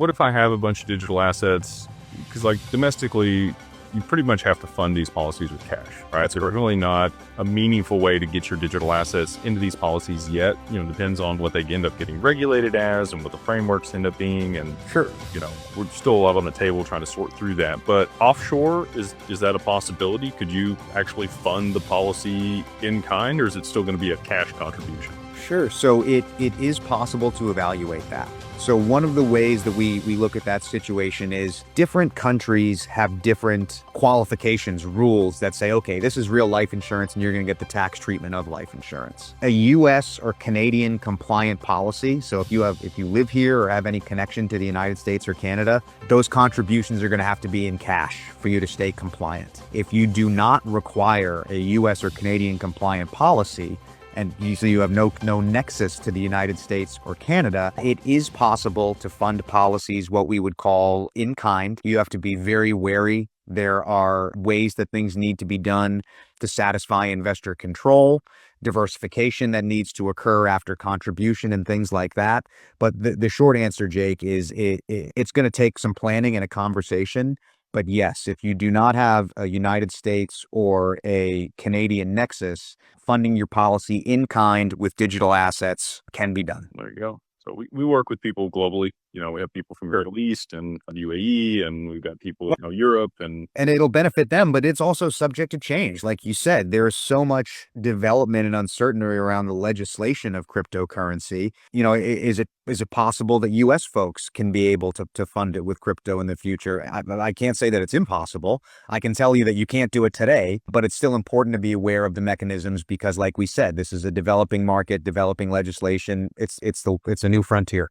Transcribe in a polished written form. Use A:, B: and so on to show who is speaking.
A: what if I have a bunch of digital assets? Because like domestically, you pretty much have to fund these policies with cash, right? So it's really not a meaningful way to get your digital assets into these policies yet. Depends on what they end up getting regulated as and what the frameworks end up being. And
B: Sure.
A: we're still a lot on the table trying to sort through that. But offshore, is that a possibility? Could you actually fund the policy in kind, or is it still going to be a cash contribution?
B: Sure. So it is possible to evaluate that. So one of the ways that we look at that situation is different countries have different qualifications, rules that say, okay, this is real life insurance and you're going to get the tax treatment of life insurance. A US or Canadian compliant policy. So if you live here or have any connection to the United States or Canada, those contributions are going to have to be in cash for you to stay compliant. If you do not require a US or Canadian compliant policy, and usually you have no nexus to the United States or Canada, it is possible to fund policies what we would call in kind. You have to be very wary. There are ways that things need to be done to satisfy investor control, diversification that needs to occur after contribution and things like that. But the short answer, Jake, is it's going to take some planning and a conversation. But yes, if you do not have a United States or a Canadian nexus, funding your policy in kind with digital assets can be done.
A: There you go. So we work with people globally. We have people from the Middle East and the UAE, and we've got people, Europe. And
B: it'll benefit them, but it's also subject to change. Like you said, there is so much development and uncertainty around the legislation of cryptocurrency. Is it possible that U.S. folks can be able to fund it with crypto in the future? I can't say that it's impossible. I can tell you that you can't do it today, but it's still important to be aware of the mechanisms because, like we said, this is a developing market, developing legislation. It's a new frontier.